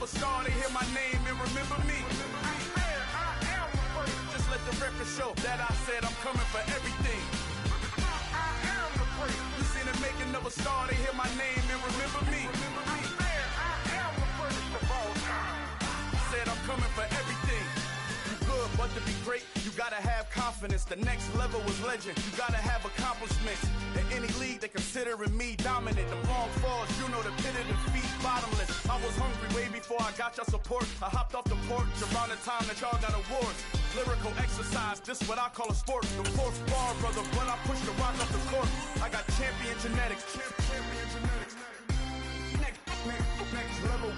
another star, they hear my name and remember me. Just let the record show that I said I'm coming for everything. You seen it make another star, they hear my name and remember me. Said I'm coming for everything. You good, but to be great, you gotta have confidence. The next level was legend. You gotta have accomplishments. In any league, they considering me dominant. The wrong falls, you know the pit of defeat, bottomless. I was hungry way before I got your support. I hopped off the porch around the time that y'all got awards. Lyrical exercise, this what I call a sport. The fourth bar, brother, when I push the rock off the court. I got champion genetics. Champion genetics. Next level.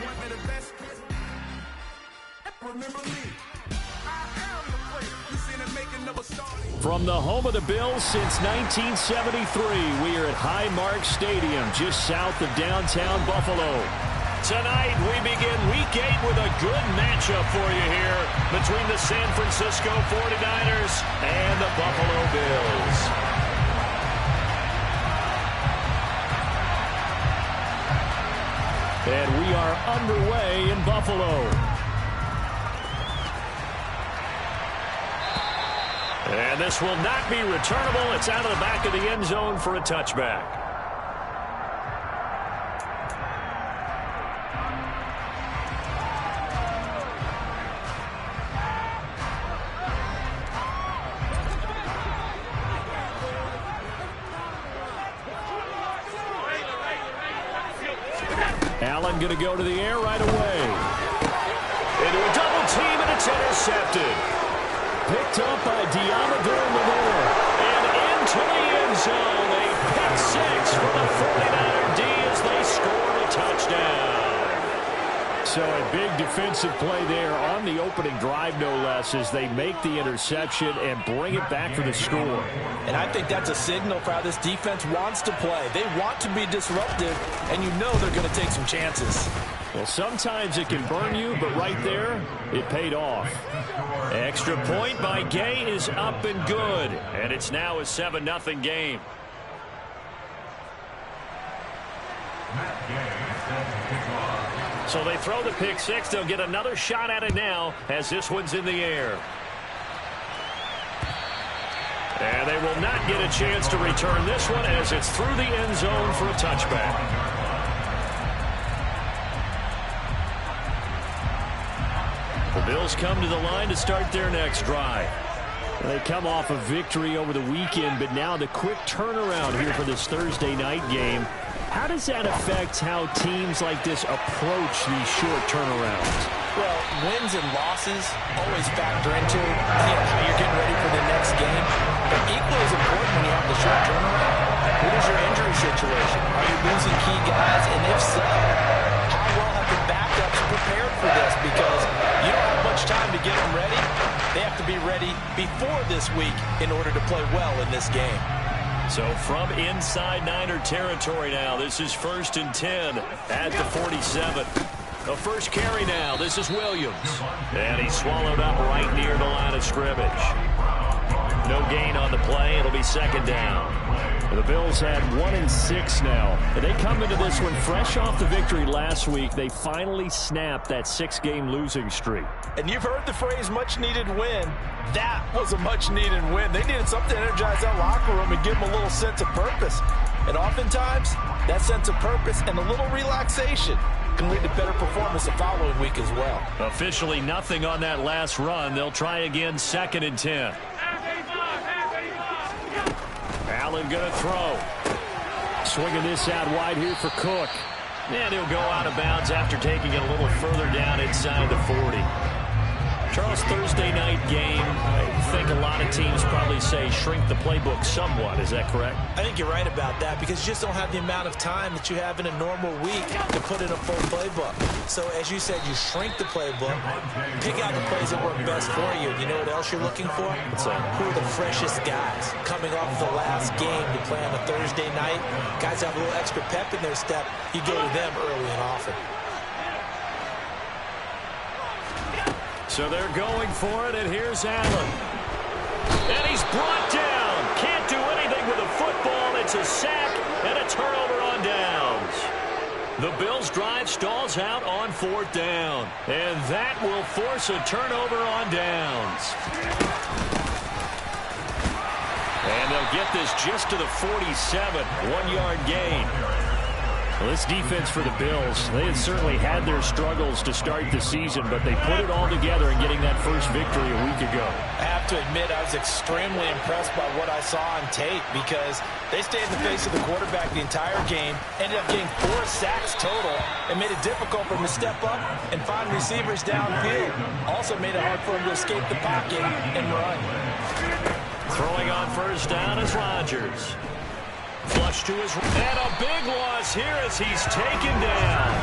One of the best. Remember me. You seen it make another star. From the home of the Bills since 1973, we are at Highmark Stadium, just south of downtown Buffalo. Tonight, we begin Week 8 with a good matchup for you here between the San Francisco 49ers and the Buffalo Bills. And we are underway in Buffalo. And this will not be returnable. It's out of the back of the end zone for a touchback. Allen going to go to the air right away. Into a double team, and it's intercepted. Picked up by Diamador Lamore. And into the end zone. A pick six for the 49er D as they score a touchdown. So a big defensive play there on the opening drive, no less, as they make the interception and bring it back for the score. And I think that's a signal for how this defense wants to play. They want to be disruptive, and you know they're going to take some chances. Well, sometimes it can burn you, but right there, it paid off. Extra point by Gay is up and good, and it's now a 7-0 game. So they throw the pick six. They'll get another shot at it now as this one's in the air. And they will not get a chance to return this one as it's through the end zone for a touchback. The Bills come to the line to start their next drive. They come off a victory over the weekend, but now the quick turnaround here for this Thursday night game. How does that affect how teams like this approach these short turnarounds? Well, wins and losses always factor into how you're getting ready for the next game. But equally as important when you have the short turnaround, what is your injury situation? Are you losing key guys? And if so, how well have the backups prepared for this? Because you don't have much time to get them ready. They have to be ready before this week in order to play well in this game. So from inside Niner territory now, this is 1st and 10 at the 47. The first carry now, this is Williams. And he's swallowed up right near the line of scrimmage. No gain on the play, it'll be second down. The Bills had 1-6 now. And they come into this one fresh off the victory last week. They finally snapped that 6-game losing streak. And you've heard the phrase much-needed win. That was a much-needed win. They needed something to energize that locker room and give them a little sense of purpose. And oftentimes, that sense of purpose and a little relaxation can lead to better performance the following week as well. Officially nothing on that last run. They'll try again 2nd and 10. Allen going to throw. Swinging this out wide here for Cook. And he'll go out of bounds after taking it a little further down inside the 40. Charles, Thursday night game, I think a lot of teams probably say shrink the playbook somewhat. Is that correct? I think you're right about that because you just don't have the amount of time that you have in a normal week to put in a full playbook. So as you said, you shrink the playbook, pick out the plays that work best for you. You know what else you're looking for? Who are the freshest guys coming off the last game to play on a Thursday night? Guys have a little extra pep in their step. You go to them early and often. So they're going for it, and here's Allen. And he's brought down. Can't do anything with the football. It's a sack and a turnover on downs. The Bills' drive stalls out on 4th down. And that will force a turnover on downs. And they'll get this just to the 47, 1-yard gain. Well, this defense for the Bills, they had certainly had their struggles to start the season, but they put it all together in getting that first victory a week ago. I have to admit, I was extremely impressed by what I saw on tape because they stayed in the face of the quarterback the entire game, ended up getting 4 sacks total, and made it difficult for him to step up and find receivers downfield. Also made it hard for him to escape the pocket and run. Throwing on first down is Rodgers. Flush to his right. And a big loss here as he's taken down.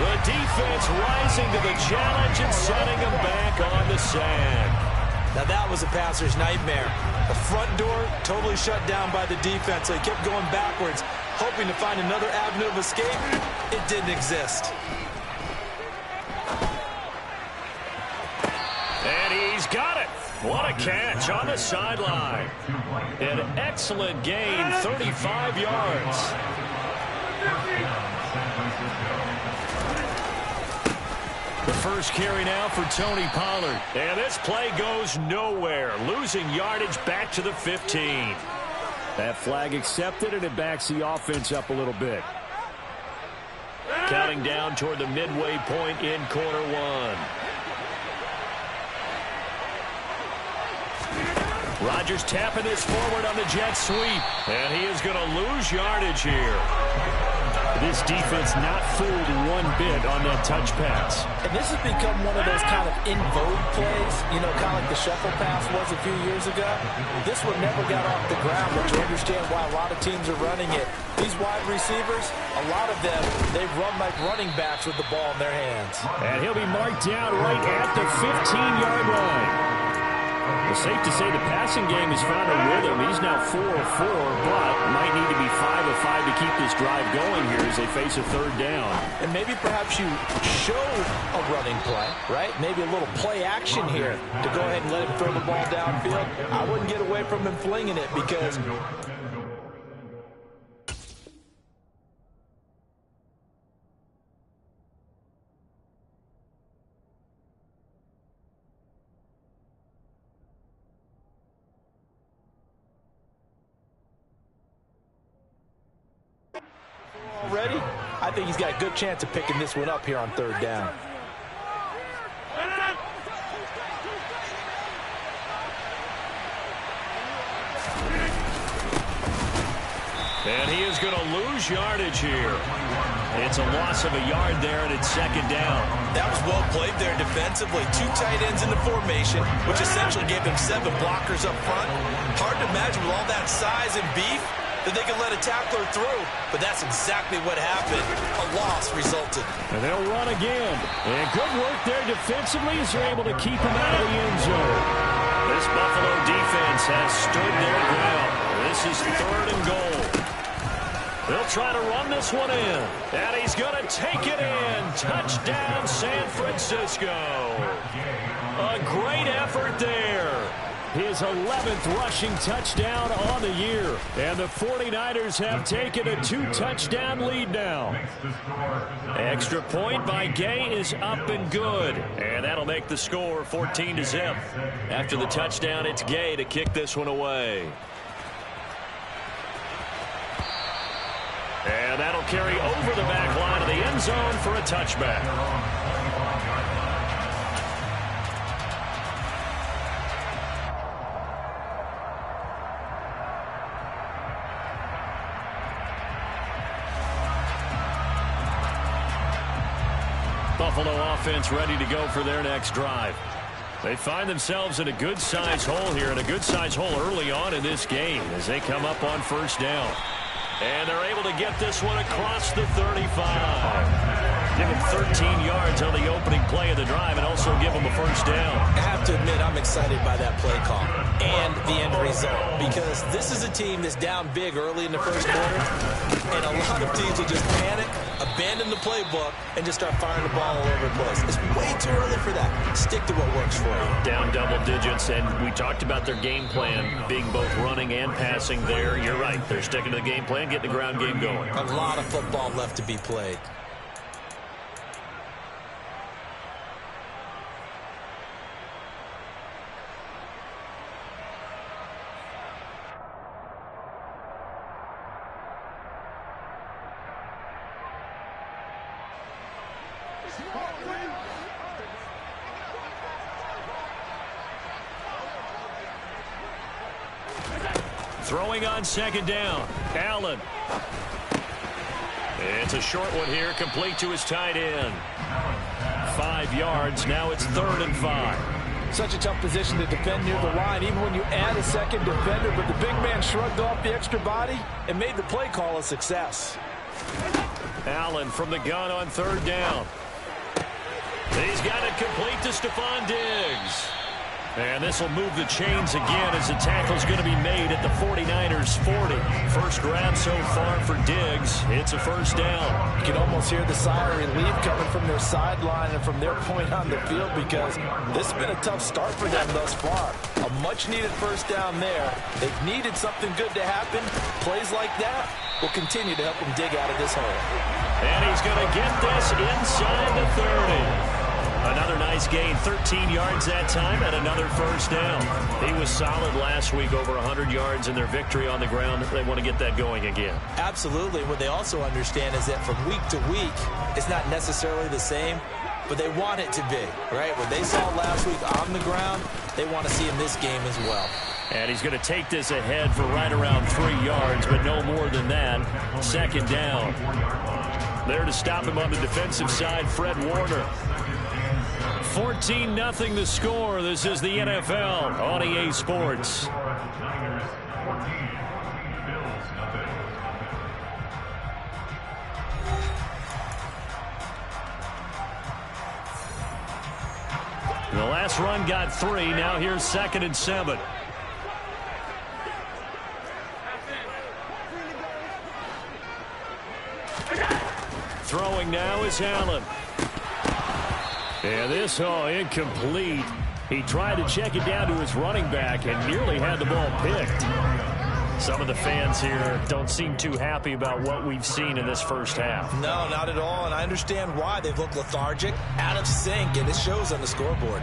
The defense rising to the challenge and setting him back on the sack. Now that was a passer's nightmare. The front door totally shut down by the defense. So he kept going backwards, hoping to find another avenue of escape. It didn't exist. And he's got it. What a catch on the sideline. An excellent gain, 35 yards. The first carry now for Tony Pollard. And this play goes nowhere, losing yardage back to the 15. That flag accepted, and it backs the offense up a little bit. Counting down toward the midway point in quarter one. Rodgers tapping this forward on the jet sweep. And he is going to lose yardage here. This defense not fooled one bit on that touch pass. And this has become one of those kind of in vogue plays, you know, kind of like the shuffle pass was a few years ago. This one never got off the ground, but you understand why a lot of teams are running it. These wide receivers, a lot of them, they run like running backs with the ball in their hands. And he'll be marked down right at the 15-yard line. It's safe to say the passing game has found a rhythm. He's now 4 of 4, but might need to be 5 of 5 to keep this drive going here as they face a third down. And maybe perhaps you show a running play, right? Maybe a little play action here to go ahead and let him throw the ball downfield. I wouldn't get away from him flinging it because already, I think he's got a good chance of picking this one up here on third down. And he is going to lose yardage here. It's a loss of a yard there, and it's second down. That was well played there defensively. 2 tight ends in the formation, which essentially gave them 7 blockers up front. Hard to imagine with all that size and beef that they could let a tackler through, but that's exactly what happened. A loss resulted. And they'll run again. And good work there defensively as they're able to keep him out of the end zone. This Buffalo defense has stood their ground. This is 3rd and goal. They'll try to run this one in. And he's going to take it in. Touchdown, San Francisco. A great effort there. His 11th rushing touchdown on the year. And the 49ers have taken a 2-touchdown lead now. Extra point by Gay is up and good. And that'll make the score 14-0. After the touchdown, it's Gay to kick this one away. And that'll carry over the back line of the end zone for a touchback. Buffalo offense ready to go for their next drive. They find themselves in a good-sized hole here, and a good-sized hole early on in this game as they come up on first down. And they're able to get this one across the 35. Give them 13 yards on the opening play of the drive and also give them a first down. I have to admit, I'm excited by that play call and the end result because this is a team that's down big early in the first quarter, and a lot of teams will just panic, abandon the playbook, and just start firing the ball all over the place. It's way too early for that. Stick to what works for you. Down double digits, and we talked about their game plan being both running and passing there. You're right. They're sticking to the game plan, getting the ground game going. A lot of football left to be played. Throwing on second down. Allen. It's a short one here, complete to his tight end. 5 yards. Now it's 3rd and 5. Such a tough position to defend near the line, even when you add a second defender, but the big man shrugged off the extra body and made the play call a success. Allen from the gun on 3rd down. He's got it complete to Stephon Diggs. And this will move the chains again as the tackle's going to be made at the 49ers 40. First grab so far for Diggs. It's a first down. You can almost hear the sigh of relief coming from their sideline and from their point on the field, because this has been a tough start for them thus far. A much-needed first down there. They've needed something good to happen. Plays like that will continue to help them dig out of this hole. And he's going to get this inside the 30. Another nice gain, 13 yards that time, and another first down. He was solid last week, over 100 yards in their victory on the ground. They want to get that going again. Absolutely. What they also understand is that from week to week, it's not necessarily the same, but they want it to be, right? What they saw last week on the ground, they want to see in this game as well. And he's going to take this ahead for right around 3 yards, but no more than that. Second down. There to stop him on the defensive side, Fred Warner. 14-0 the score. This is the NFL on EA Sports. The last run got 3. Now here's 2nd and 7. Throwing now is Allen. And this, incomplete. He tried to check it down to his running back and nearly had the ball picked. Some of the fans here don't seem too happy about what we've seen in this first half. No, not at all, and I understand why. They've looked lethargic, out of sync, and it shows on the scoreboard.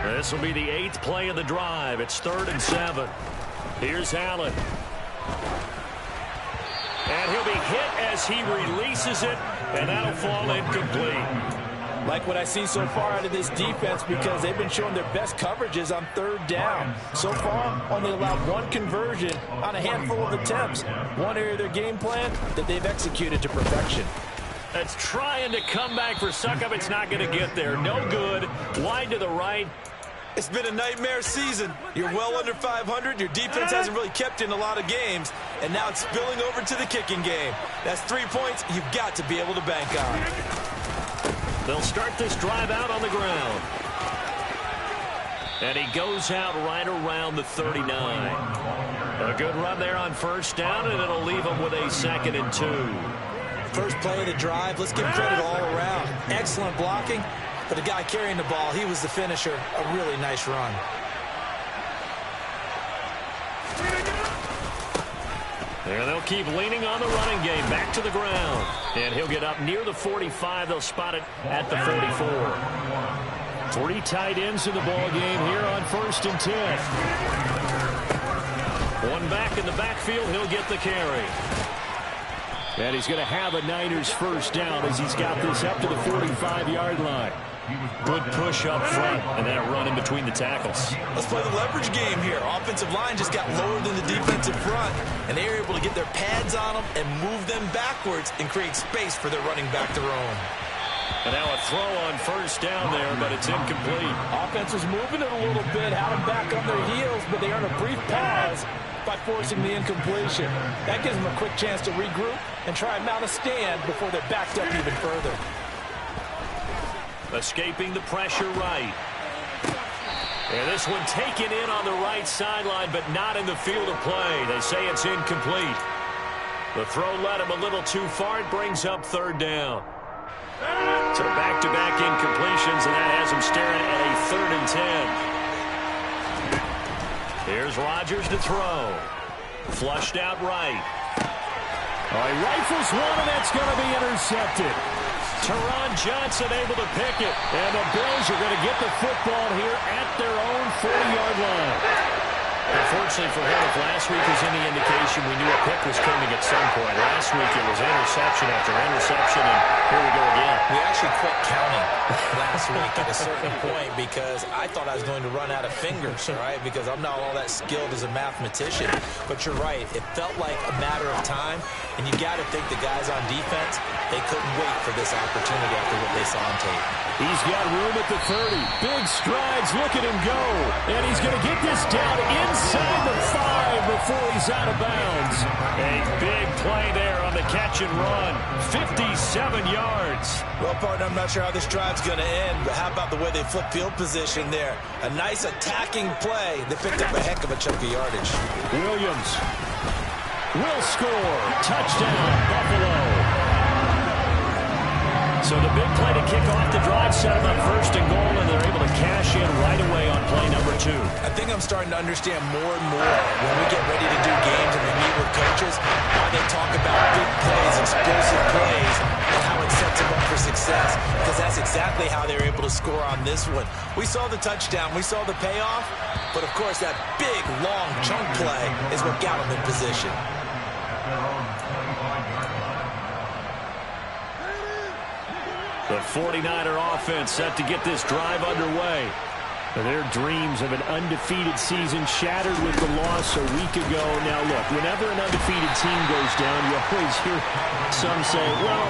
This will be the 8th play of the drive. It's 3rd and 7. Here's Allen. And he'll be hit as he releases it, and that'll fall incomplete. Like what I see so far out of this defense, because they've been showing their best coverages on 3rd down. So far, only allowed 1 conversion on a handful of attempts. One area of their game plan that they've executed to perfection. That's trying to come back for Suckup. It's not going to get there. No good. Wide to the right. It's been a nightmare season. You're well under 500. Your defense hasn't really kept in a lot of games, and now it's spilling over to the kicking game. That's 3 points you've got to be able to bank on. They'll start this drive out on the ground. And he goes out right around the 39. A good run there on first down, and it'll leave him with a 2nd and 2. First play of the drive. Let's give credit all around. Excellent blocking. But the guy carrying the ball, he was the finisher. A really nice run. And they'll keep leaning on the running game. Back to the ground. And he'll get up near the 45. They'll spot it at the 44. 3 tight ends in the ball game here on 1st and 10. One back in the backfield. He'll get the carry. And he's going to have a Niners first down as he's got this up to the 45-yard line. Good push up front, and that run in between the tackles. Let's play the leverage game here. Offensive line just got lower than the defensive front, and they were able to get their pads on them and move them backwards and create space for their running back to roam. And now a throw on first down there, but it's incomplete. Offense was moving it a little bit, had them back on their heels, but they earned a brief pause by forcing the incompletion. That gives them a quick chance to regroup and try and mount a stand before they're backed up even further. Escaping the pressure right. And this one taken in on the right sideline, but not in the field of play. They say it's incomplete. The throw led him a little too far. It brings up 3rd down. So back-to-back incompletions, and that has him staring and 10. Here's Rodgers to throw. Flushed out right. He rifles one, and that's going to be intercepted. Teron Johnson able to pick it. And the Bills are going to get the football here at their own 40-yard line. Unfortunately for him, if last week was any indication, we knew a pick was coming at some point. Last week it was interception after interception, and here we go again. We actually quit counting last week at a certain point because I thought I was going to run out of fingers, right? Because I'm not all that skilled as a mathematician. But you're right. It felt like a matter of time, and you got to think the guys on defense, they couldn't wait for this opportunity after what they saw on tape. He's got room at the 30. Big strides. Look at him go. And he's going to get this down inside the 5 before he's out of bounds. A big play there on the catch and run. 57 yards. Well, partner, I'm not sure how this drive's going to end, but how about the way they flip field position there? A nice attacking play. They picked up a heck of a chunk of yardage. Williams will score. Touchdown, Buffalo. So the big play to kick off the drive set them up first and goal, and they're able to cash in right away on play number 2. I think I'm starting to understand more and more when we get ready to do games and we meet with coaches, why they talk about big plays, explosive plays, and how it sets them up for success, because that's exactly how they were able to score on this one. We saw the touchdown, we saw the payoff, but of course that big, long chunk play is what got them in position. The 49er offense set to get this drive underway. Their dreams of an undefeated season shattered with the loss a week ago. Now, look, whenever an undefeated team goes down, you always hear some say, well,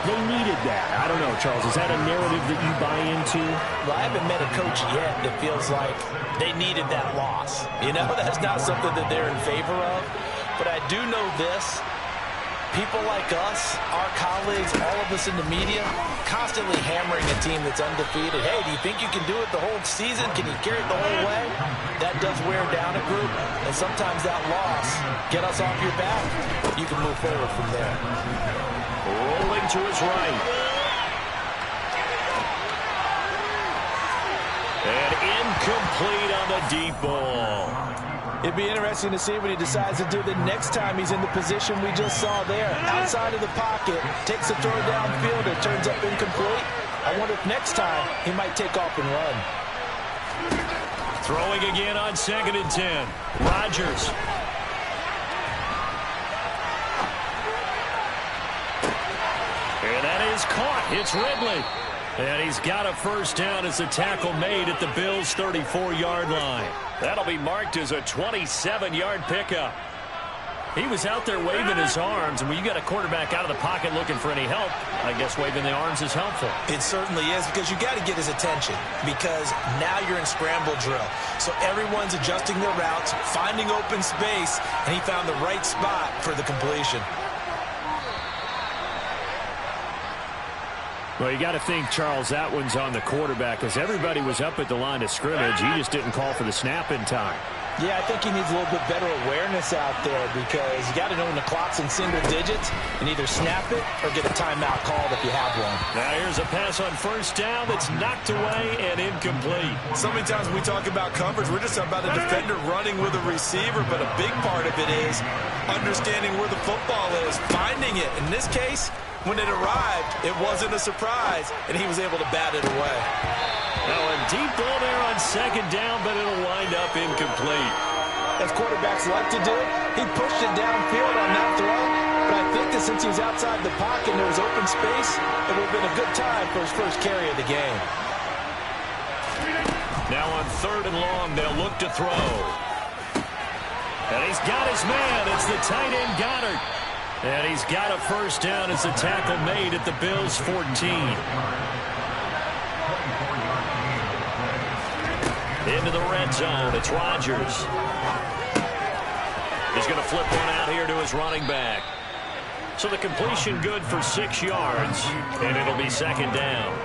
they needed that. I don't know, Charles. Is that a narrative that you buy into? Well, I haven't met a coach yet that feels like they needed that loss. You know, that's not something that they're in favor of. But I do know this. People like us, our colleagues, all of us in the media, constantly hammering a team that's undefeated. Hey, do you think you can do it the whole season? Can you carry it the whole way? That does wear down a group, and sometimes that loss, get us off your back. You can move forward from there. Rolling to his right. And incomplete on the deep ball. It'd be interesting to see what he decides to do the next time he's in the position we just saw there. Outside of the pocket, takes a throw downfield, it turns up incomplete. I wonder if next time he might take off and run. Throwing again on 2nd and 10. Rodgers. And that is caught. It's Ridley. And he's got a first down as a tackle made at the Bills' 34-yard line. That'll be marked as a 27-yard pickup. He was out there waving his arms, and when you got a quarterback out of the pocket looking for any help, I guess waving the arms is helpful. It certainly is, because you got to get his attention, because now you're in scramble drill. So everyone's adjusting their routes, finding open space, and he found the right spot for the completion. Well, you got to think, Charles, that one's on the quarterback, because everybody was up at the line of scrimmage. He just didn't call for the snap in time. Yeah, I think he needs a little bit better awareness out there, because you got to know when the clock's in single digits and either snap it or get a timeout called if you have one. Now here's a pass on first down that's knocked away and incomplete. So many times when we talk about coverage, we're just talking about a defender running with a receiver, but a big part of it is understanding where the football is, finding it. In this case, when it arrived, it wasn't a surprise, and he was able to bat it away. Now a deep ball there on 2nd down, but it'll wind up incomplete. As quarterbacks like to do, he pushed it downfield on that throw, but I think that since he was outside the pocket and there was open space, it would have been a good time for his first carry of the game. Now on 3rd and long, they'll look to throw. And he's got his man. It's the tight end, Goddard. And he's got a first down as a tackle made at the Bills' 14. Into the red zone. It's Rodgers. He's going to flip one out here to his running back. So the completion good for 6 yards, and it'll be 2nd down.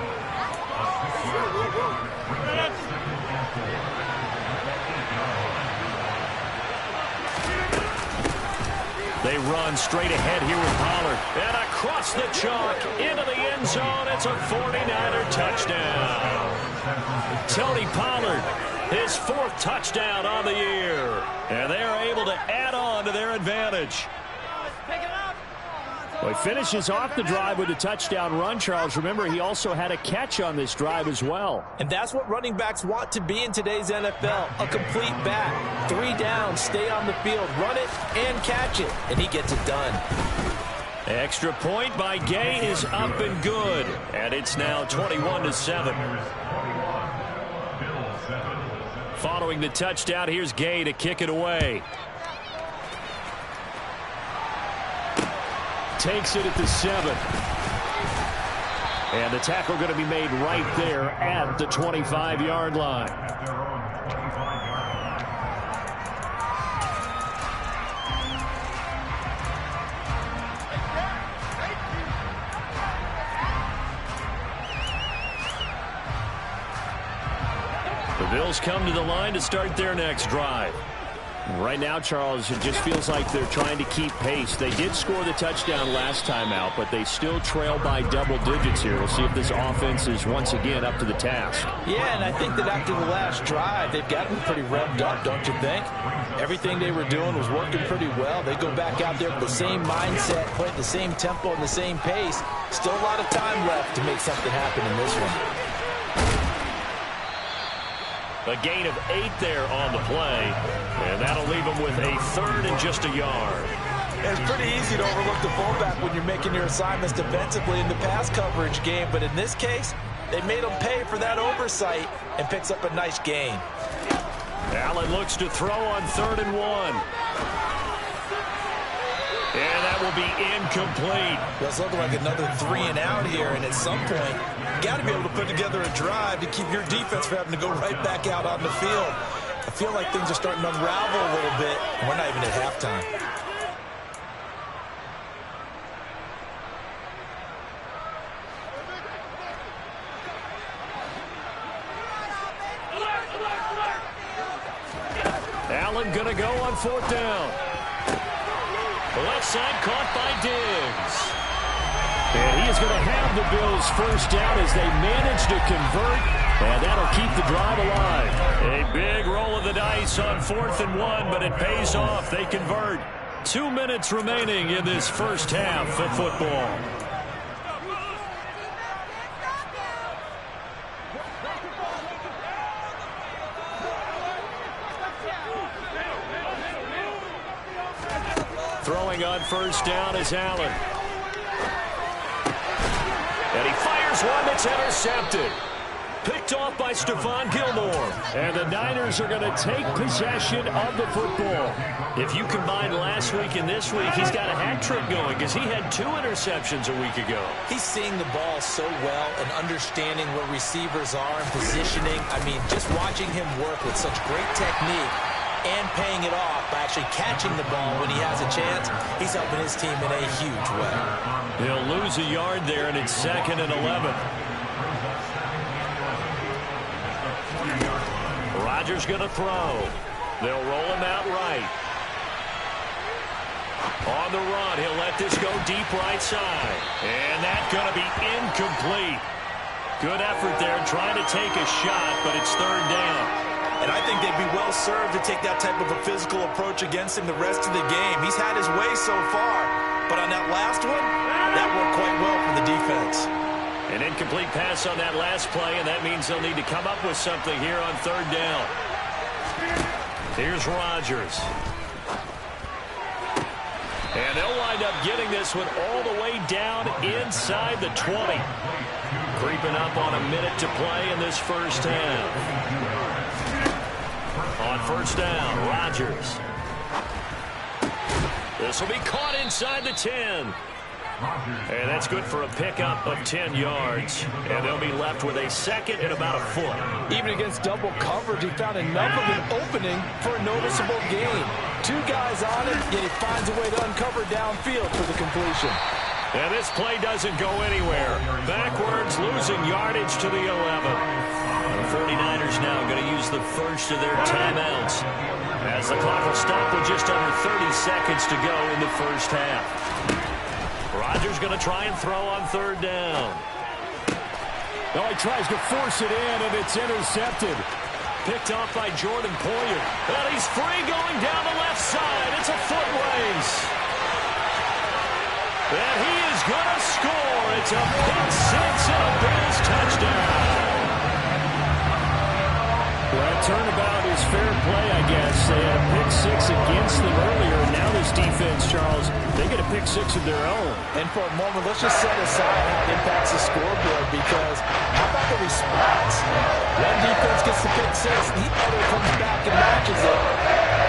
They run straight ahead here with Pollard. And across the chalk into the end zone. It's a 49er touchdown. Tony Pollard, his 4th touchdown on the year. And they are able to add on to their advantage. Well, he finishes off the drive with a touchdown run, Charles. Remember, he also had a catch on this drive as well. And that's what running backs want to be in today's NFL, a complete back. 3 downs, stay on the field, run it, and catch it. And he gets it done. Extra point by Gay is up and good. And it's now 21-7. Following the touchdown, here's Gay to kick it away. Takes it at the 7. And the tackle going to be made right there at the 25-yard line. The Bills come to the line to start their next drive. Right now, Charles, it just feels like they're trying to keep pace. They did score the touchdown last time out, but they still trail by double digits here. We'll see if this offense is once again up to the task. Yeah, and I think that after the last drive, they've gotten pretty revved up, don't you think? Everything they were doing was working pretty well. They go back out there with the same mindset, playing the same tempo and the same pace. Still a lot of time left to make something happen in this one. A gain of 8 there on the play, and that'll leave them with a 3rd and just a yard. It's pretty easy to overlook the fullback when you're making your assignments defensively in the pass coverage game, but in this case, they made him pay for that oversight and picks up a nice gain. Allen looks to throw on 3rd and 1. And that will be incomplete. It's looking like another 3 and out here, and at some point, you got to be able to put together a drive to keep your defense from having to go right back out on the field. I feel like things are starting to unravel a little bit, and we're not even at halftime. Allen going to go on 4th down. Left side caught by Diggs. And he is going to have the Bills' 1st down as they manage to convert, and that'll keep the drive alive. A big roll of the dice on 4th and 1, but it pays off. They convert. 2 minutes remaining in this first half of football. Throwing on 1st down is Allen. And he fires one that's intercepted. Picked off by Stephon Gilmore. And the Niners are going to take possession of the football. If you combine last week and this week, he's got a hat trick going because he had 2 interceptions a week ago. He's seeing the ball so well and understanding where receivers are and positioning. I mean, just watching him work with such great technique and paying it off by actually catching the ball when he has a chance, he's helping his team in a huge way. He'll lose a yard there, and it's 2nd and 11. Rodgers going to throw. They'll roll him out right. On the run, he'll let this go deep right side. And that's going to be incomplete. Good effort there trying to take a shot, but it's 3rd down. And I think they'd be well served to take that type of a physical approach against him the rest of the game. He's had his way so far, but on that last one, that worked quite well for the defense. An incomplete pass on that last play, and that means they'll need to come up with something here on 3rd down. Here's Rodgers. And they'll wind up getting this one all the way down inside the 20. Creeping up on a minute to play in this first half. On 1st down, Rodgers. This will be caught inside the 10. And that's good for a pickup of 10 yards. And they'll be left with a 2nd and about a foot. Even against double coverage, he found enough of an opening for a noticeable gain. 2 guys on him, yet he finds a way to uncover downfield for the completion. And this play doesn't go anywhere. Backwards, losing yardage to the 11. The 49ers now going to use the first of their timeouts as the clock will stop with just under 30 seconds to go in the first half. Rodgers going to try and throw on 3rd down. Oh, he tries to force it in, and it's intercepted. Picked off by Jordan Poyer. And he's free going down the left side. It's a foot race. And he is going to score. It's a pick six and a Bills touchdown. Well, turnabout is fair play, I guess. They had a pick six against them earlier, and now this defense, Charles, they get a pick six of their own. And for a moment, let's just set aside how it impacts the scoreboard, because how about the response? One defense gets the pick six, the other comes back and matches it.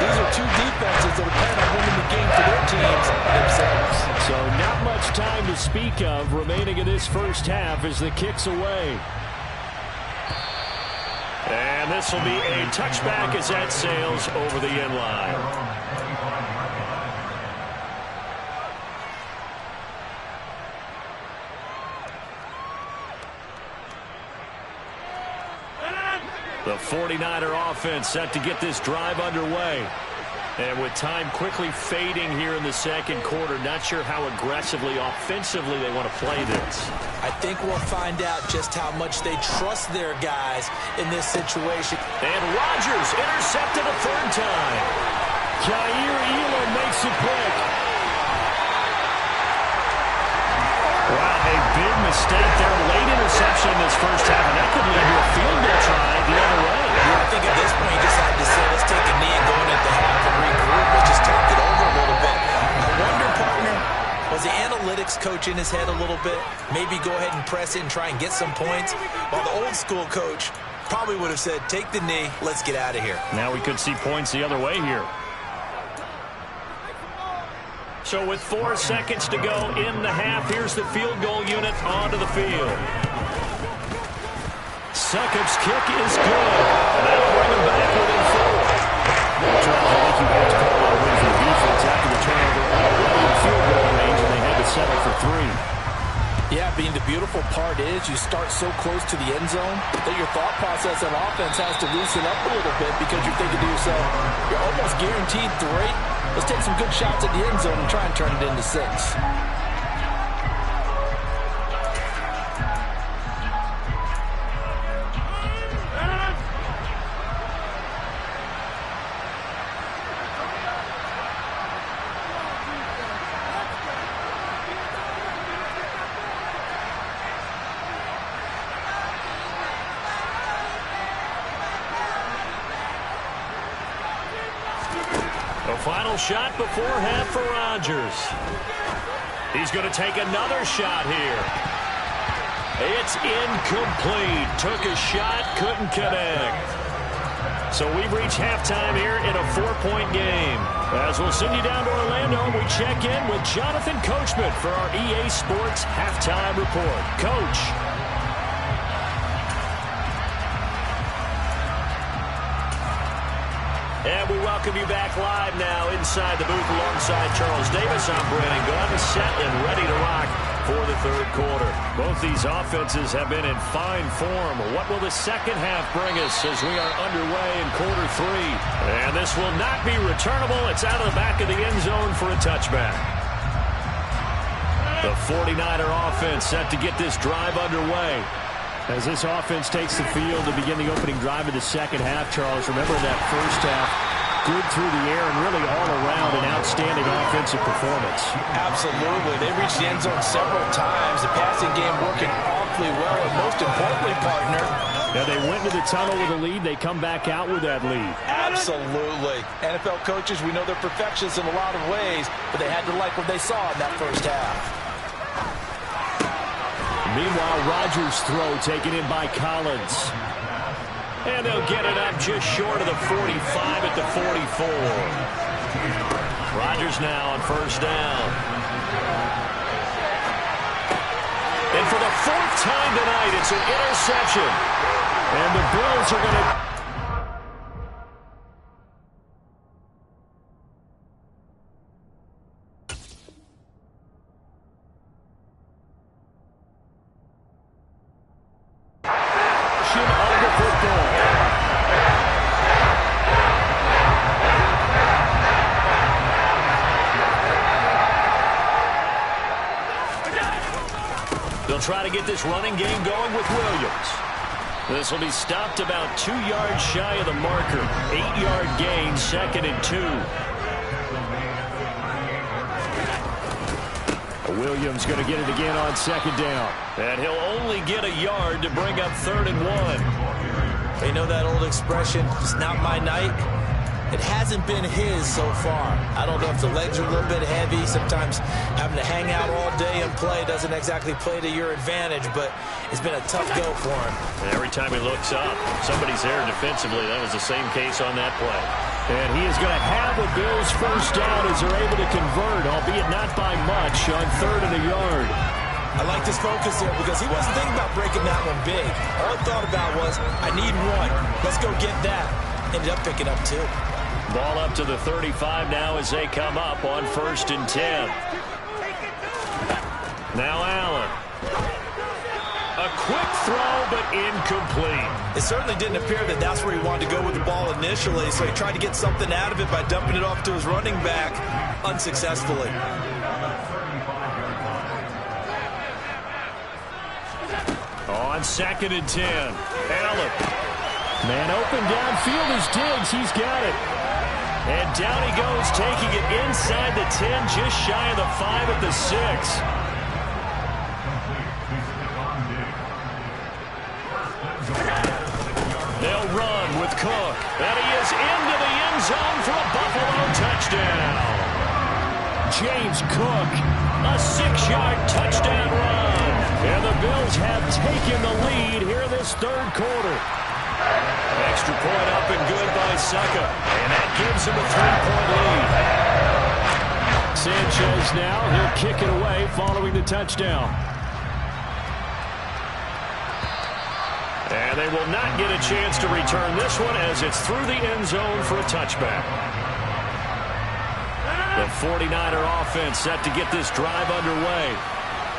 These are two defenses that are planning on winning the game for their teams themselves. So not much time to speak of remaining in this first half as the kick's away. And this will be a touchback as that sails over the end line. The 49er offense set to get this drive underway. And with time quickly fading here in the second quarter, not sure how aggressively, offensively they want to play this. I think we'll find out just how much they trust their guys in this situation. And Rodgers intercepted a third time. Jair Elam makes it quick. Wow, a big mistake there. Late interception in this first half, and that could lead to a field goal try the other way. Yeah, I think at this point you just have to say, let's take a knee and go into the half and regroup. Let's just talk it over a little bit. I wonder, partner, was the analytics coach in his head a little bit? Maybe go ahead and press it and try and get some points? While the old school coach probably would have said, take the knee, let's get out of here. Now we could see points the other way here. So with 4 seconds to go in the half, here's the field goal unit onto the field. Succop's kick is good. That'll bring him back within 4. Charles, I think you have to call out a win for the defense after the turnover already in field goal range, and they had to settle for 3. Yeah, being the beautiful part is you start so close to the end zone that your thought process on offense has to loosen up a little bit, because you're thinking to yourself, you're almost guaranteed 3. Let's take some good shots at the end zone and try and turn it into 6. Final shot before half for Rodgers. He's going to take another shot here. It's incomplete. Took a shot, couldn't connect. So we've reached halftime here in a 4-point game. As we'll send you down to Orlando, we check in with Jonathan Coachman for our EA Sports Halftime Report. Coach. And we welcome you back live now inside the booth alongside Charles Davis. I'm Brandon Gunn, set and ready to rock for the third quarter. Both these offenses have been in fine form. What will the second half bring us as we are underway in quarter 3? And this will not be returnable. It's out of the back of the end zone for a touchback. The 49er offense set to get this drive underway. As this offense takes the field to begin the opening drive of the second half, Charles, remember that first half, good through the air and really all around an outstanding offensive performance. Absolutely. They reached the end zone several times. The passing game working awfully well, and most importantly, partner, now they went to the tunnel with a lead. They come back out with that lead. Absolutely. NFL coaches, we know they're perfectionists in a lot of ways, but they had to like what they saw in that first half. Meanwhile, Rodgers' throw taken in by Collins. And they'll get it up just short of the 45 at the 44. Rodgers now on first down. And for the 4th time tonight, it's an interception. And the Bills are going to... The They'll try to get this running game going with Williams. This will be stopped about 2 yards shy of the marker. 8-yard gain, 2nd and 2. Williams going to get it again on 2nd down. And he'll only get a yard to bring up 3rd and 1. You know that old expression, it's not my night? It hasn't been his so far. I don't know if the legs are a little bit heavy. Sometimes having to hang out all day and play doesn't exactly play to your advantage, but it's been a tough go for him. And every time he looks up, somebody's there defensively. That was the same case on that play. And he is going to have a Bills first down as they're able to convert, albeit not by much, on 3rd and a yard. I like this focus there because he wasn't thinking about breaking that one big. All he thought about was, I need one. Let's go get that. Ended up picking up 2. Ball up to the 35 now as they come up on 1st and 10. Now Allen. A quick throw, but incomplete. It certainly didn't appear that that's where he wanted to go with the ball initially, so he tried to get something out of it by dumping it off to his running back unsuccessfully. On 2nd and 10. Allen. Man open downfield is Diggs. He's got it. And down he goes, taking it inside the 10, just shy of the 5 at the 6. They'll run with Cook. And he is into the end zone for a Buffalo touchdown. James Cook. A 6-yard touchdown run. And the Bills have taken the lead here this 3rd quarter. Extra point up and good by Succa. And that gives him a 3-point lead. Sanchez now, he'll kick it away following the touchdown. And they will not get a chance to return this one as it's through the end zone for a touchback. The 49er offense set to get this drive underway.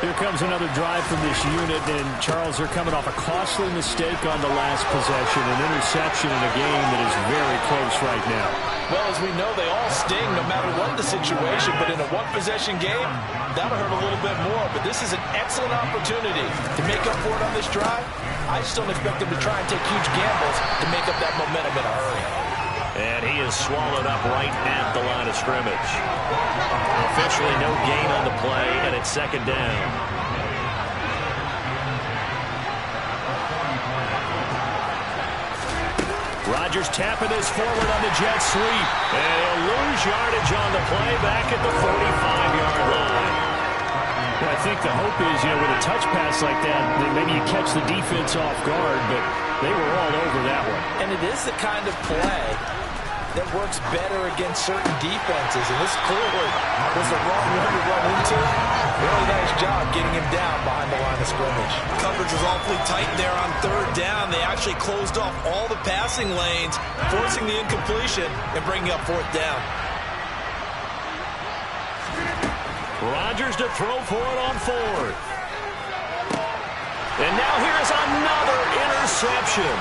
Here comes another drive from this unit, and Charles, they're coming off a costly mistake on the last possession, an interception in a game that is very close right now. Well, as we know, they all sting no matter what the situation, but in a one-possession game, that'll hurt a little bit more. But this is an excellent opportunity to make up for it on this drive. I just don't expect them to try and take huge gambles to make up that momentum in a hurry. And he is swallowed up right at the line of scrimmage. Officially no gain on the play, and it's 2nd down. Rodgers tapping this forward on the jet sweep. And he'll lose yardage on the play back at the 45-yard line. Well, I think the hope is, with a touch pass like that, maybe you catch the defense off guard, but they were all over that one. And it is the kind of play that works better against certain defenses, and this clearly was the wrong one to run into. Really nice job getting him down behind the line of scrimmage. Coverage was awfully tight there on 3rd down. They actually closed off all the passing lanes, forcing the incompletion and bringing up 4th down. Rodgers to throw for it on 4th. And now here's another interception.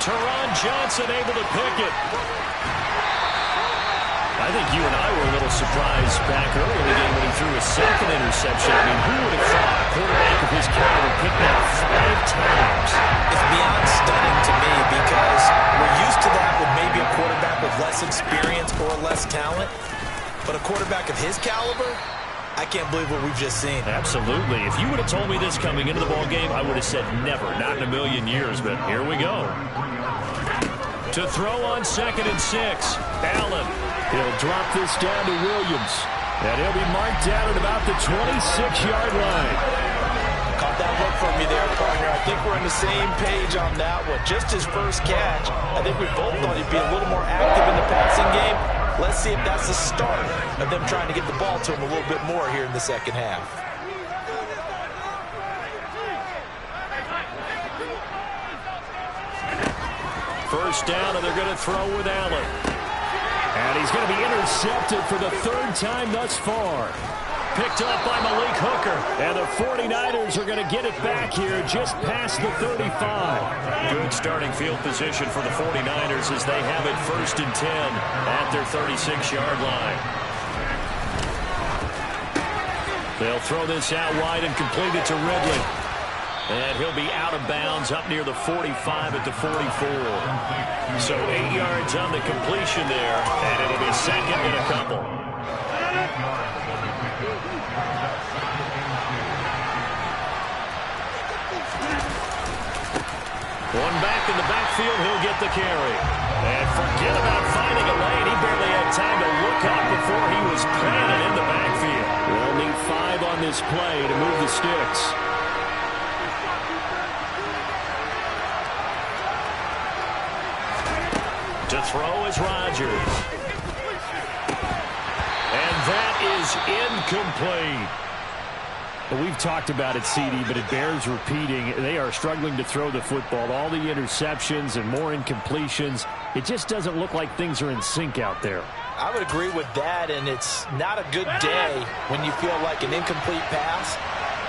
Teron Johnson able to pick it. I think you and I were a little surprised back early in the game when he threw a 2nd interception. I mean, who would have thought a quarterback of his caliber picked that 5 times? It's beyond stunning to me because we're used to that with maybe a quarterback with less experience or less talent. But a quarterback of his caliber, I can't believe what we've just seen. Absolutely. If you would have told me this coming into the ball game, I would have said never, not in a million years. But here we go. To throw on 2nd and 6, Allen. He'll drop this down to Williams. And he'll be marked down at about the 26-yard line. Caught that look from me there, partner. I think we're on the same page on that one. Just his first catch. I think we both thought he'd be a little more active in the passing game. Let's see if that's the start of them trying to get the ball to him a little bit more here in the 2nd half. First down, and they're going to throw with Allen. And he's going to be intercepted for the 3rd time thus far. Picked up by Malik Hooker. And the 49ers are going to get it back here just past the 35. Good starting field position for the 49ers as they have it 1st and 10 at their 36-yard line. They'll throw this out wide and complete it to Ridley. And he'll be out of bounds up near the 45 at the 44. So 8 yards on the completion there, and it'll be second and a couple. One back in the backfield, he'll get the carry. And forget about finding a lane. He barely had time to look up before he was planted in the backfield. They'll need 5 on this play to move the sticks. To throw is Rodgers. And that is incomplete. Well, we've talked about it, CD, but it bears repeating. They are struggling to throw the football. All the interceptions and more incompletions. It just doesn't look like things are in sync out there. I would agree with that, and it's not a good day when you feel like an incomplete pass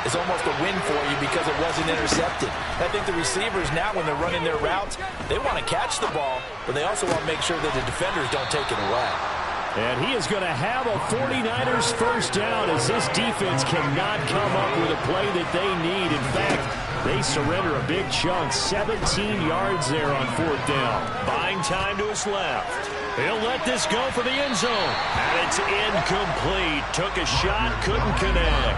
is almost a win for you because it wasn't intercepted. I think the receivers now, when they're running their routes, they want to catch the ball, but they also want to make sure that the defenders don't take it away. And he is going to have a 49ers first down as this defense cannot come up with a play that they need. In fact, they surrender a big chunk, 17 yards there on 4th down. Buying time to his left. He'll let this go for the end zone. And it's incomplete. Took a shot, couldn't connect.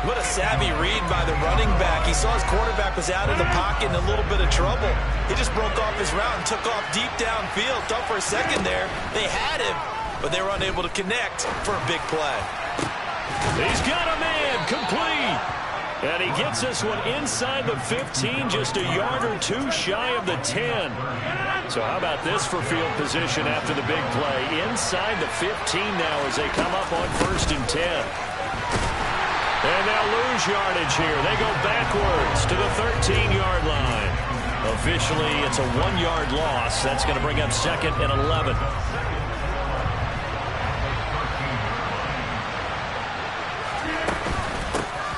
What a savvy read by the running back. He saw his quarterback was out of the pocket in a little bit of trouble. He just broke off his route and took off deep downfield. Thought for a second there they had him, but they were unable to connect for a big play. He's got a man, complete. And he gets this one inside the 15, just a yard or two shy of the 10. So how about this for field position after the big play? Inside the 15 now as they come up on 1st and 10. And they'll lose yardage here. They go backwards to the 13-yard line. Officially, it's a 1-yard loss. That's going to bring up 2nd and 11.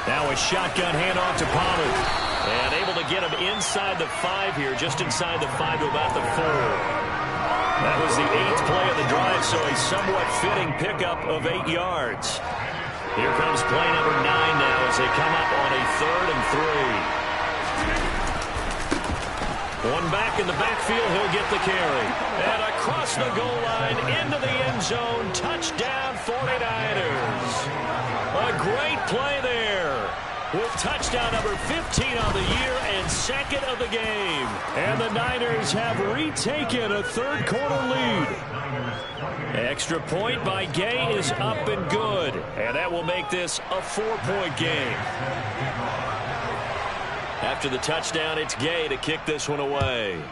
Now a shotgun handoff to Pollard. And able to get him inside the 5 here, just inside the 5 to about the 4. That was the 8th play of the drive, so a somewhat fitting pickup of 8 yards. Here comes play number 9 now as they come up on a 3rd and 3. One back in the backfield, he'll get the carry. And across the goal line, into the end zone, touchdown 49ers. A great play there. With touchdown number 15 on the year and 2nd of the game. And the Niners have retaken a 3rd quarter lead. Extra point by Gay is up and good. And that will make this a 4-point game. After the touchdown, it's Gay to kick this one away.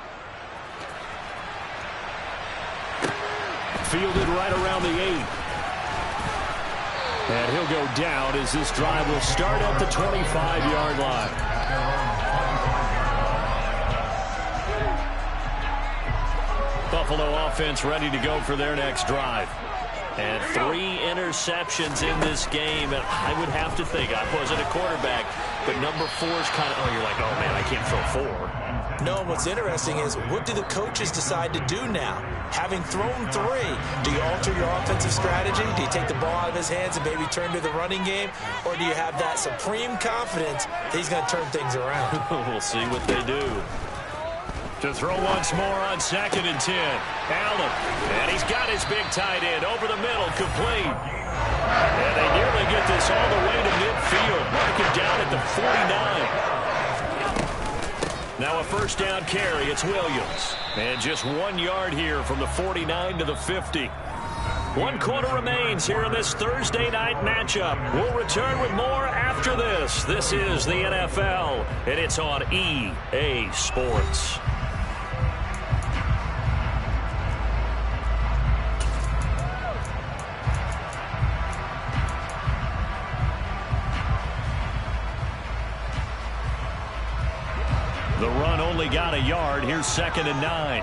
Fielded right around the 8. And he'll go down as this drive will start at the 25-yard line. Buffalo offense ready to go for their next drive. And 3 interceptions in this game. And I would have to think, I wasn't a quarterback, but number 4 is kind of, you're like, oh, man, I can't throw 4. No, what's interesting is what do the coaches decide to do now? Having thrown 3, do you alter your offensive strategy? Do you take the ball out of his hands and maybe turn to the running game? Or do you have that supreme confidence that he's going to turn things around? We'll see what they do. To throw once more on 2nd and 10. Allen. And he's got his big tight end over the middle, complete. And they nearly get this all the way to midfield. Mark him down at the 49. Now a first down carry. It's Williams. And just 1 yard here from the 49 to the 50. 1 quarter remains here in this Thursday night matchup. We'll return with more after this. This is the NFL, and it's on EA Sports. The run only got a yard. Here's 2nd and 9.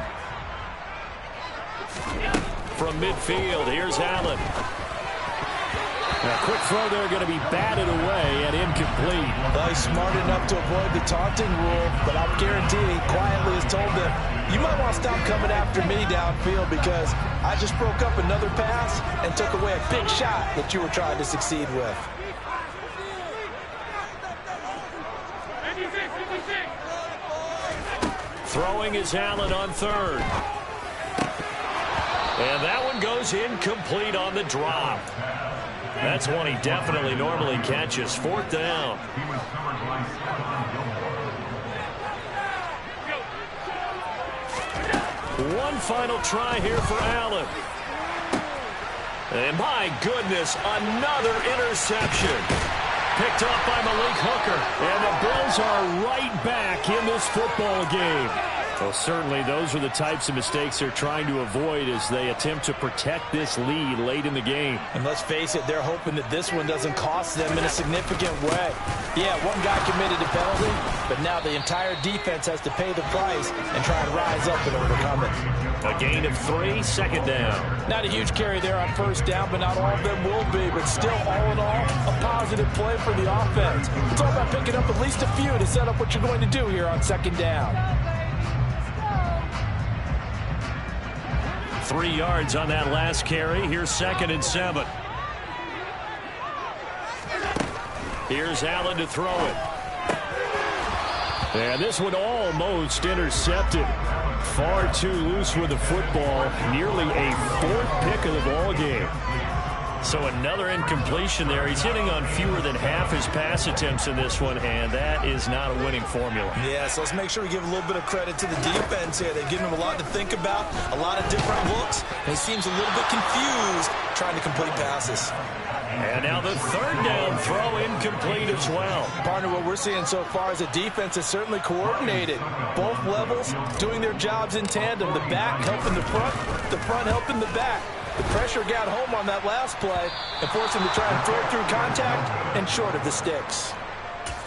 From midfield, here's Allen. A quick throw there going to be batted away and incomplete. Well, he's smart enough to avoid the taunting rule, but I'm guaranteeing he quietly has told them, you might want to stop coming after me downfield because I just broke up another pass and took away a big shot that you were trying to succeed with. Throwing is Allen on third. And that one goes incomplete on the drop. That's one he definitely normally catches. Fourth down. One final try here for Allen. And my goodness, another interception. Picked off by Malik Hooker. And the Bills are right back in this football game. Well, certainly those are the types of mistakes they're trying to avoid as they attempt to protect this lead late in the game. And let's face it, they're hoping that this one doesn't cost them in a significant way. Yeah, one guy committed a penalty, but now the entire defense has to pay the price and try and rise up and overcome it. A gain of 3, second down. Not a huge carry there on first down, but not all of them will be. But still, all in all, a positive play for the offense. It's all about picking up at least a few to set up what you're going to do here on second down. 3 yards on that last carry. Here's 2nd and 7. Here's Allen to throw it. And this one almost intercepted. Far too loose with the football. Nearly a 4th pick of the ball game. So another incompletion there. He's hitting on fewer than half his pass attempts in this one, and that is not a winning formula. Yeah, so let's make sure we give a little bit of credit to the defense here. They've given him a lot to think about, a lot of different looks, and he seems a little bit confused trying to complete passes. And now the third down throw incomplete as well. Partner, what we're seeing so far is a defense is certainly coordinated. Both levels doing their jobs in tandem. The back helping the front helping the back. The pressure got home on that last play and forced him to try and throw through contact and short of the sticks.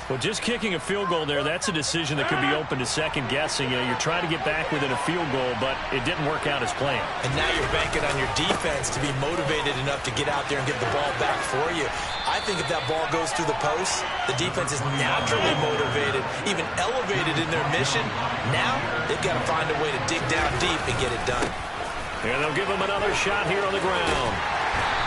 Well, just kicking a field goal there, that's a decision that could be open to second guessing. You know, you're trying to get back within a field goal, but it didn't work out as planned. And now you're banking on your defense to be motivated enough to get out there and get the ball back for you. I think if that ball goes through the post, the defense is naturally motivated, even elevated in their mission. Now they've got to find a way to dig down deep and get it done. And they'll give him another shot here on the ground.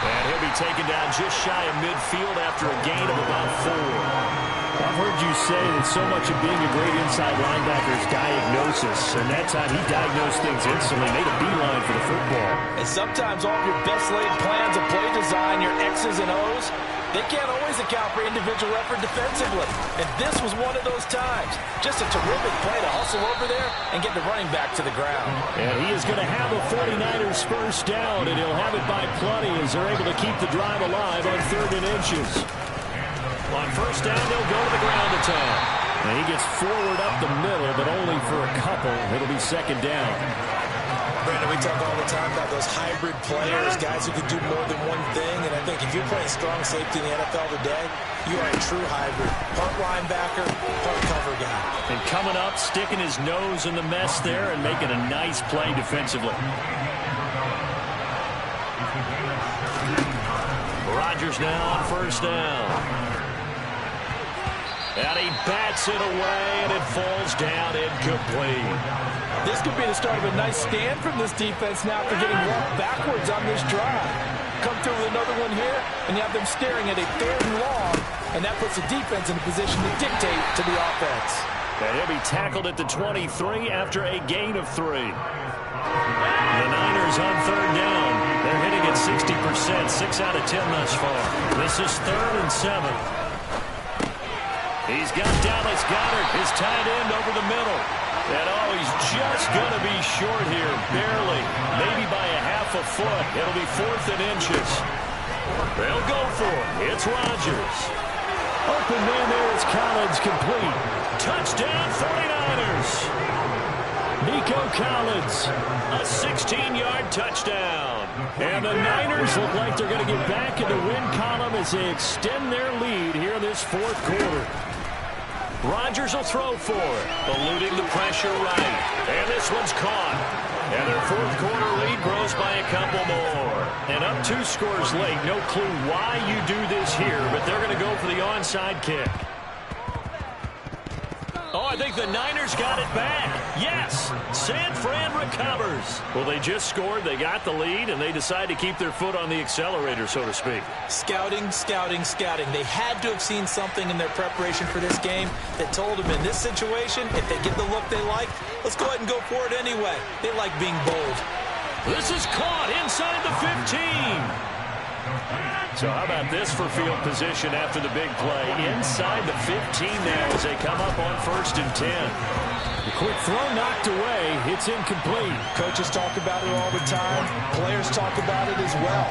And he'll be taken down just shy of midfield after a gain of about 4. I've heard you say that so much of being a great inside linebacker is diagnosis. And that time he diagnosed things instantly, made a beeline for the football. And sometimes all of your best laid plans of play design, your X's and O's, they can't always account for individual effort defensively. And this was one of those times. Just a terrific play to hustle over there and get the running back to the ground. And he is going to have a 49ers first down, and he'll have it by plenty as they're able to keep the drive alive on 3rd and inches. On first down, they'll go to the ground attack. And he gets forward up the middle, but only for a couple. It'll be 2nd down. Brandon, we talk all the time about those hybrid players, guys who can do more than one thing. And I think if you're playing strong safety in the NFL today, you are a true hybrid. Part linebacker, part cover guy. And coming up, sticking his nose in the mess there and making a nice play defensively. Rodgers now on first down. And he bats it away, and it falls down incomplete. This could be the start of a nice stand from this defense now after getting walked backwards on this drive. Come through with another one here, and you have them staring at a 3rd and long, and that puts the defense in a position to dictate to the offense. And he'll be tackled at the 23 after a gain of 3. The Niners on 3rd down. They're hitting at 60%, 6 out of 10 thus far. This is 3rd and 7. He's got Dallas Goedert, his tight end, over the middle. And oh, he's just going to be short here, barely, maybe by a half a foot. It'll be 4th and inches. They'll go for it. It's Rodgers. Open man there is Collins, complete. Touchdown 49ers. Nico Collins. A 16-yard touchdown. And the Niners look like they're going to get back in the win column as they extend their lead here in this 4th quarter. Rodgers will throw for it, eluding the pressure right. And this one's caught. And their 4th quarter lead grows by a couple more. And up 2 scores late. No clue why you do this here, but they're going to go for the onside kick. Oh, I think the Niners got it back. Yes, San Fran covers. Well, they just scored, they got the lead, and they decide to keep their foot on the accelerator, so to speak. Scouting, scouting, scouting. They had to have seen something in their preparation for this game that told them in this situation, if they get the look they like, let's go ahead and go for it anyway. They like being bold. This is caught inside the 15. So how about this for field position after the big play? Inside the 15 now as they come up on 1st and 10. The quick throw knocked away. It's incomplete. Coaches talk about it all the time. Players talk about it as well.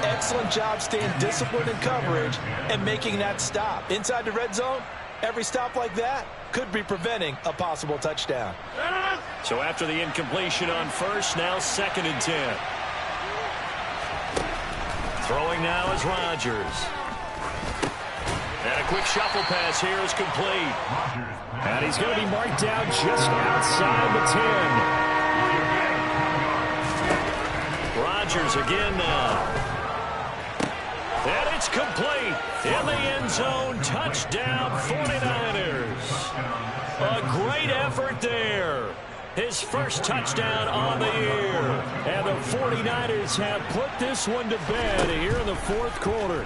Excellent job staying disciplined in coverage and making that stop. Inside the red zone, every stop like that could be preventing a possible touchdown. So after the incompletion on 1st, now 2nd and 10. Throwing now is Rodgers. And a quick shuffle pass here is complete. And he's going to be marked down just outside the 10. Rodgers again now. And it's complete. In the end zone, touchdown 49ers. A great effort there. His first touchdown on the year. And the 49ers have put this one to bed here in the 4th quarter.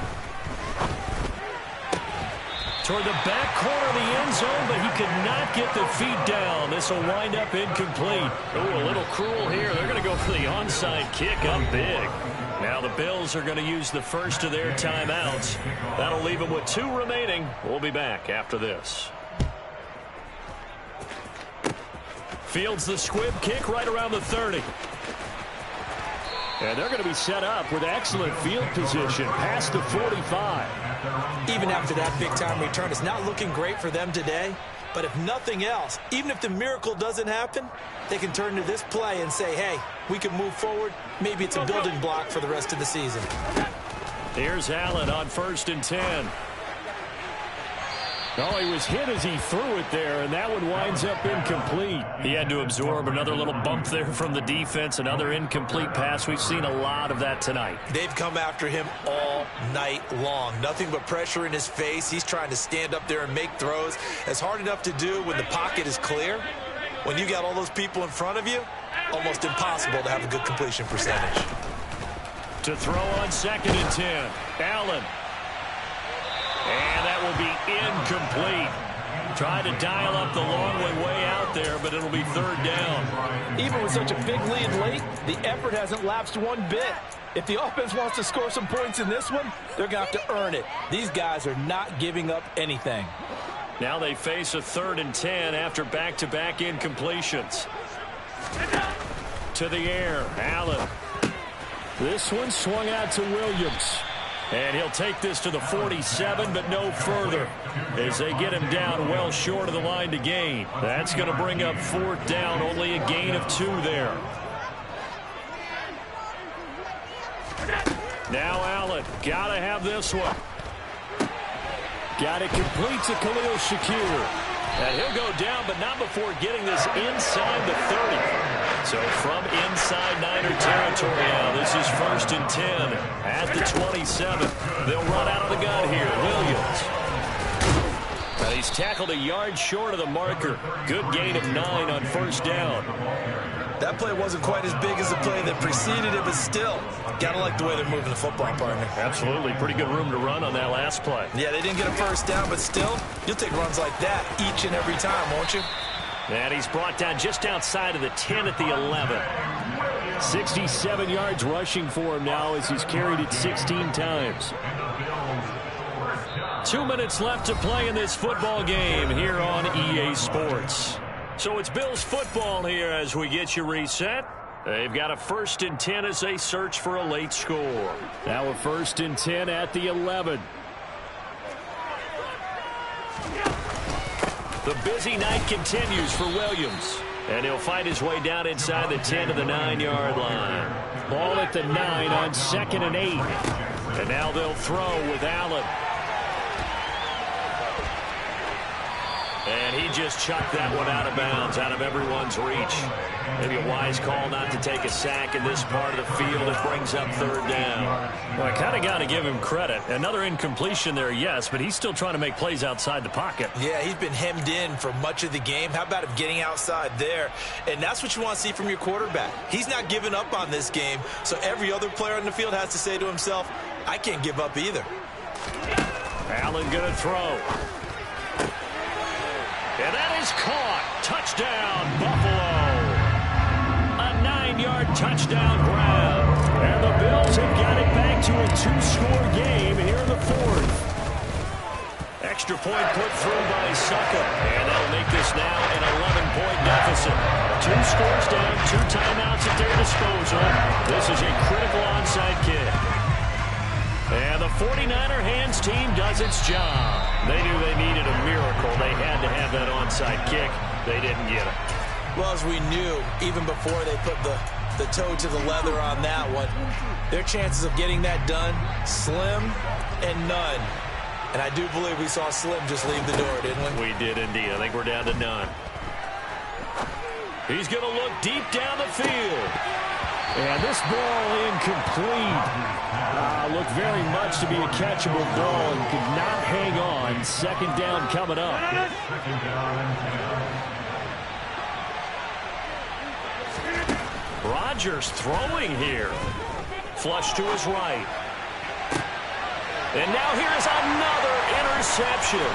Toward the back corner of the end zone, but he could not get the feet down. This will wind up incomplete. Oh, a little cruel here. They're going to go for the onside kick up big. Now the Bills are going to use the first of their timeouts. That'll leave them with 2 remaining. We'll be back after this. Fields the squib kick right around the 30. And they're going to be set up with excellent field position past the 45. Even after that big-time return, it's not looking great for them today. But if nothing else, even if the miracle doesn't happen, they can turn to this play and say, hey, we can move forward. Maybe it's a building block for the rest of the season. Here's Allen on 1st and 10. Oh, he was hit as he threw it there, and that one winds up incomplete. He had to absorb another little bump there from the defense, another incomplete pass. We've seen a lot of that tonight. They've come after him all night long. Nothing but pressure in his face. He's trying to stand up there and make throws. It's hard enough to do when the pocket is clear. When you got all those people in front of you, almost impossible to have a good completion percentage. To throw on 2nd and 10. Allen. And that will be incomplete. Try to dial up the long way out there, but it'll be 3rd down. Even with such a big lead late, the effort hasn't lapsed one bit. If the offense wants to score some points in this one, they're going to have to earn it. These guys are not giving up anything. Now they face a 3rd and 10 after back-to-back incompletions. To the air, Allen. This one swung out to Williams. And he'll take this to the 47, but no further, as they get him down well short of the line to gain. That's going to bring up 4th down, only a gain of 2 there. Now Allen, got to have this one. Got it complete to Khalil Shakir. And he'll go down, but not before getting this inside the 30. So from inside Niner territory now, this is 1st and 10 at the 27. They'll run out of the gun here. Williams. And he's tackled a yard short of the marker. Good gain of 9 on 1st down. That play wasn't quite as big as the play that preceded it, but still, gotta like the way they're moving the football, partner. Absolutely. Pretty good room to run on that last play. Yeah, they didn't get a 1st down, but still, you'll take runs like that each and every time, won't you? And he's brought down just outside of the 10 at the 11. 67 yards rushing for him now as he's carried it 16 times. 2 minutes left to play in this football game here on EA Sports. So it's Bills football here as we get you reset. They've got a 1st and 10 as they search for a late score. Now a 1st and 10 at the 11. The busy night continues for Williams. And he'll fight his way down inside the 10 to the 9-yard line. Ball at the 9 on 2nd and 8. And now they'll throw with Allen. And he just chucked that one out of bounds, out of everyone's reach. Maybe a wise call not to take a sack in this part of the field. It brings up third down. Well, I kind of got to give him credit. Another incompletion there, yes, but he's still trying to make plays outside the pocket. Yeah, he's been hemmed in for much of the game. How about him getting outside there? And that's what you want to see from your quarterback. He's not giving up on this game, so every other player on the field has to say to himself, I can't give up either. Allen going to throw. And that is caught. Touchdown, Buffalo. A 9-yard touchdown grab. And the Bills have got it back to a 2-score game here in the fourth. Extra point put through by Succa. And they'll make this now an 11-point deficit. 2 scores down, 2 timeouts at their disposal. This is a critical onside kick. And the 49er hands team does its job. They knew they needed a miracle. They had to have that onside kick. They didn't get it. Well, as we knew, even before they put the toe to the leather on that one, their chances of getting that done, slim and none. And I do believe we saw Slim just leave the door, didn't we? We did indeed. I think we're down to none. He's going to look deep down the field. And this ball incomplete. Looked very much to be a catchable ball and could not hang on. Second down coming up. Rodgers throwing here. Flush to his right. And now here's another interception.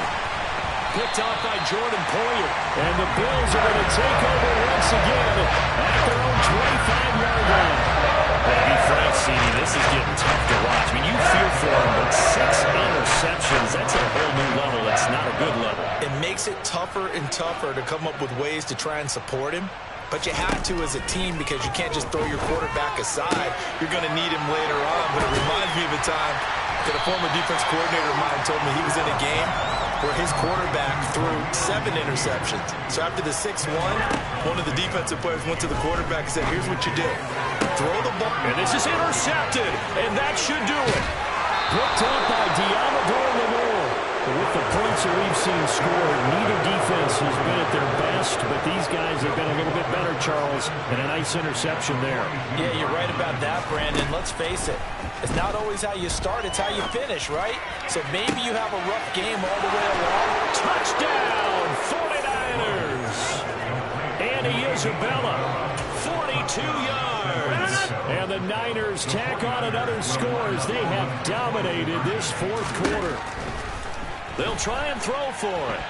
Picked off by Jordan Poyer. And the Bills are going to take over once again at their own 25-yard line. To be frank, CD, this is getting tough to watch. I mean, you feel for him, but 6 interceptions, that's at a whole new level. It's not a good level. It makes it tougher and tougher to come up with ways to try and support him. But you have to as a team because you can't just throw your quarterback aside. You're going to need him later on. But it reminds me of a time that a former defense coordinator of mine told me he was in a game where his quarterback threw 7 interceptions. So after the 6th one of the defensive players went to the quarterback and said, here's what you do. Throw the ball. And this is intercepted, and that should do it. Picked up by Diamador Lamore. With the points that we've seen scored, neither defense has been at their best, but these guys have been a little bit better, Charles, and a nice interception there. Yeah, you're right about that, Brandon. Let's face it. It's not always how you start, it's how you finish, right? So maybe you have a rough game all the way along. Touchdown, 49ers. Andy Isabella, 42 yards. And the Niners tack on another score as they have dominated this fourth quarter. They'll try and throw for it.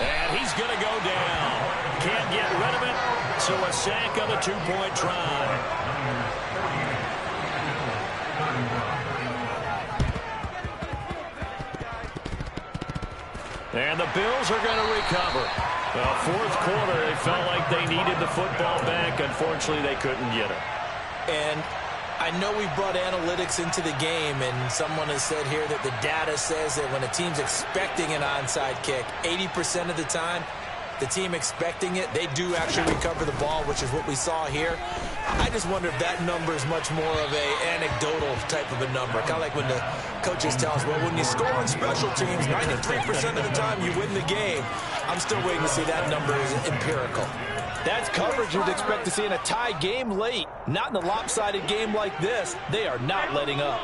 And he's going to go down. Can't get rid of it, so a sack on the 2-point try. And the Bills are going to recover. Well, fourth quarter, they felt like they needed the football back. Unfortunately, they couldn't get it. And I know we brought analytics into the game, and someone has said here that the data says that when a team's expecting an onside kick, 80% of the time, the team expecting it, they do actually recover the ball, which is what we saw here. I just wonder if that number is much more of a anecdotal type of a number. Kind of like when the coaches tell us, well, when you score on special teams, 93% of the time you win the game. I'm still waiting to see that number is empirical. That's coverage you'd expect to see in a tie game late. Not in a lopsided game like this. They are not letting up.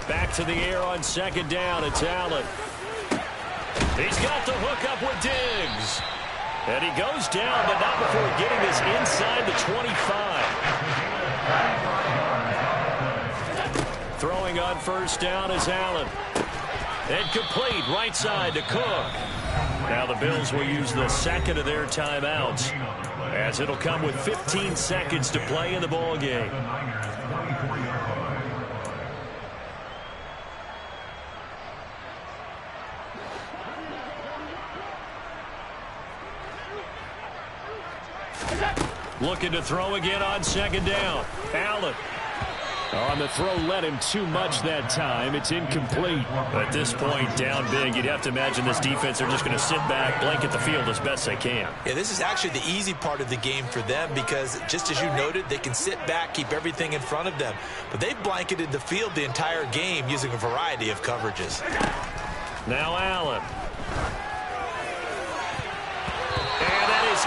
Back to the air on second down. It's Allen. He's got the hook up with Diggs. And he goes down, but not before getting this inside the 25. Throwing on first down is Allen. And complete right side to Cook. Now the Bills will use the second of their timeouts, as it'll come with 15 seconds to play in the ball game. Looking to throw again on second down. Allen. On the throw, led him too much that time. It's incomplete. At this point, down big, you'd have to imagine this defense are just going to sit back, blanket the field as best they can. Yeah, this is actually the easy part of the game for them because, just as you noted, they can sit back, keep everything in front of them. But they've blanketed the field the entire game using a variety of coverages. Now Allen. And that is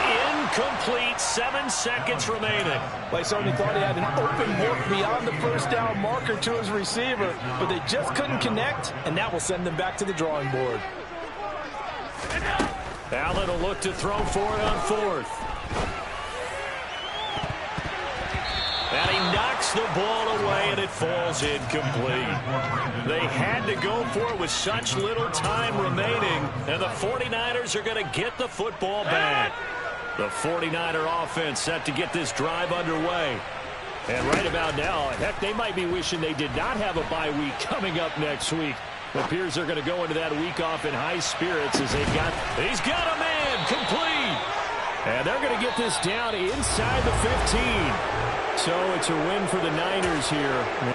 incomplete. 7 seconds remaining. Well, he certainly thought he had an open look beyond the first down marker to his receiver, but they just couldn't connect, and that will send them back to the drawing board. Allen will look to throw for it on 4th. And he knocks the ball away, and it falls incomplete. They had to go for it with such little time remaining, and the 49ers are going to get the football back. The 49er offense set to get this drive underway. And right about now, heck, they might be wishing they did not have a bye week coming up next week. It appears they're going to go into that week off in high spirits as he's got a man complete. And they're going to get this down inside the 15. So it's a win for the Niners here.